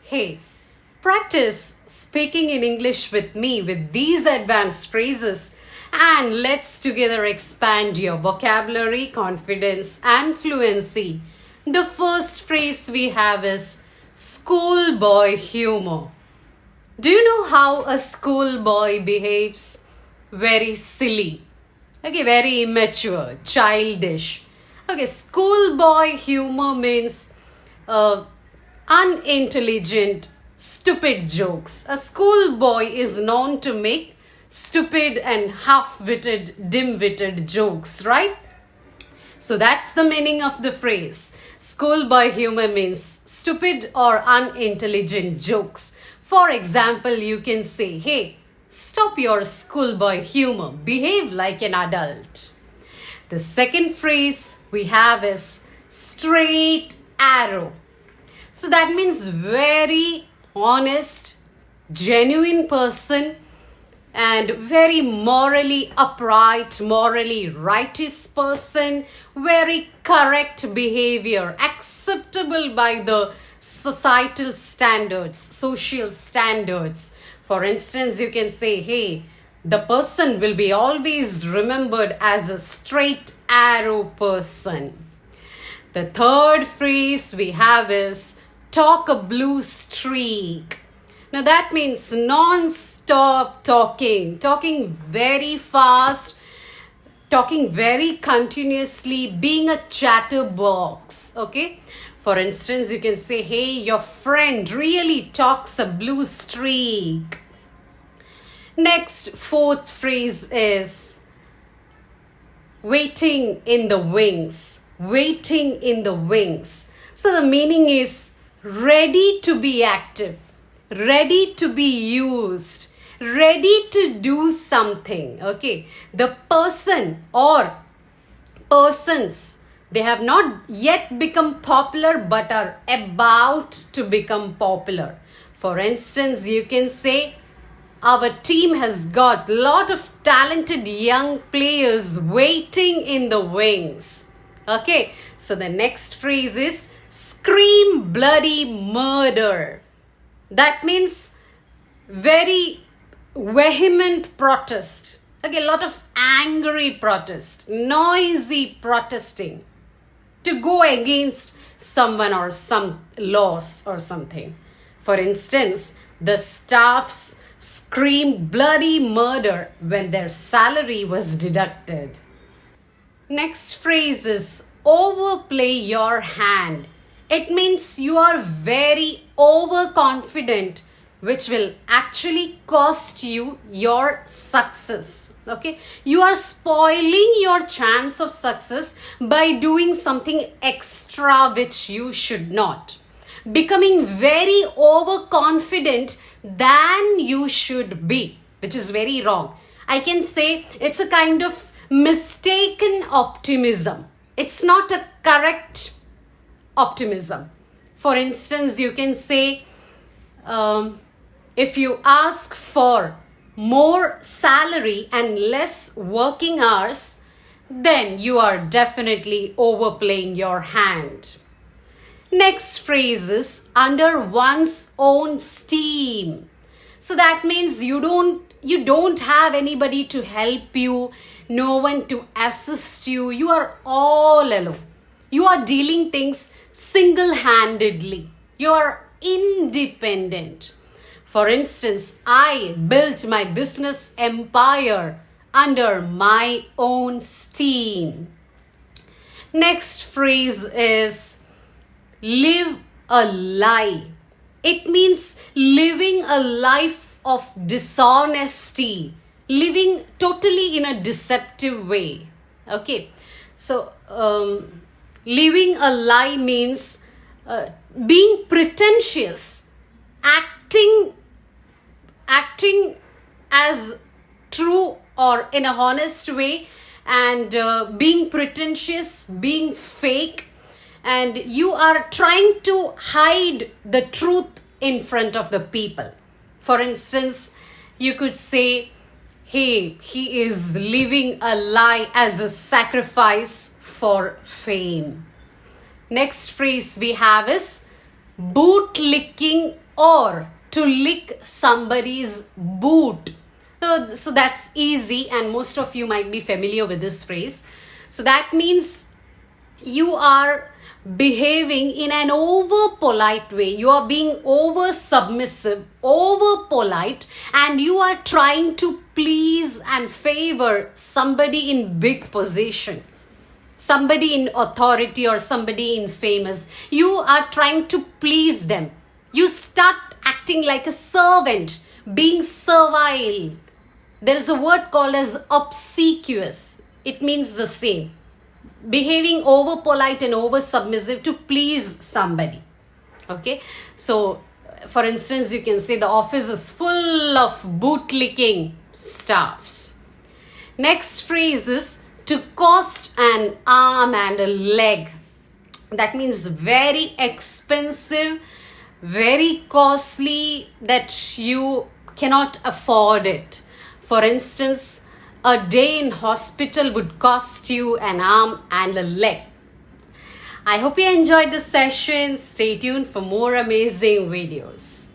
Hey, practice speaking in English with me with these advanced phrases and let's together expand your vocabulary, confidence, and fluency. The first phrase we have is schoolboy humor. Do you know how a schoolboy behaves? Very silly. Okay, very immature, childish. Okay, schoolboy humor means unintelligent, stupid jokes. A schoolboy is known to make stupid and half-witted, dim-witted jokes, right? So that's the meaning of the phrase. Schoolboy humor means stupid or unintelligent jokes. For example, you can say, hey, stop your schoolboy humor. Behave like an adult. The second phrase we have is straight arrow. So that means very honest, genuine person and very morally upright, morally righteous person, very correct behavior, acceptable by the societal standards, social standards. For instance, you can say, hey, the person will be always remembered as a straight arrow person. The third phrase we have is talk a blue streak. Now that means non-stop talking very fast, talking very continuously, being a chatterbox, okay? For instance, you can say, hey, your friend really talks a blue streak. Next, fourth phrase is waiting in the wings. Waiting in the wings. So the meaning is ready to be active, ready to be used, ready to do something. Okay, the person or persons, they have not yet become popular but are about to become popular. For instance, you can say, our team has got a lot of talented young players waiting in the wings. Okay, so the next phrase is scream bloody murder. That means very vehement protest. Okay, a lot of angry protest, noisy protesting to go against someone or some laws or something. For instance, the staffs screamed bloody murder when their salary was deducted. Next phrase is overplay your hand. It means you are very overconfident, which will actually cost you your success. Okay, you are spoiling your chance of success by doing something extra which you should not. Becoming very overconfident than you should be, which is very wrong. I can say it's a kind of mistaken optimism. It's not a correct optimism. For instance, you can say, if you ask for more salary and less working hours, then you are definitely overplaying your hand. Next phrase is under one's own steam. So that means you don't have anybody to help you, no one to assist you. You are all alone. You are dealing things single-handedly. You are independent. For instance, I built my business empire under my own steam. Next phrase is live a lie. It means living a life of dishonesty, living totally in a deceptive way. Okay, so living a lie means being pretentious, acting as true or in a honest way, and being pretentious, being fake, and you are trying to hide the truth in front of the people. For instance, you could say, hey, he is living a lie as a sacrifice for fame. Next phrase we have is bootlicking or to lick somebody's boot. So that's easy, and most of you might be familiar with this phrase. So that means you are behaving in an over polite way. You are being over submissive, over polite, and you are trying to please and favor somebody in big position, somebody in authority, or somebody in famous. You are trying to please them. You start acting like a servant, being servile. There is a word called as obsequious. It means the same. Behaving over polite and over submissive to please somebody. Okay. So, for instance, you can say the office is full of boot-licking staffs. Next phrase is to cost an arm and a leg. That means very expensive, very costly, that you cannot afford it. For instance, a day in hospital would cost you an arm and a leg. I hope you enjoyed this session. Stay tuned for more amazing videos.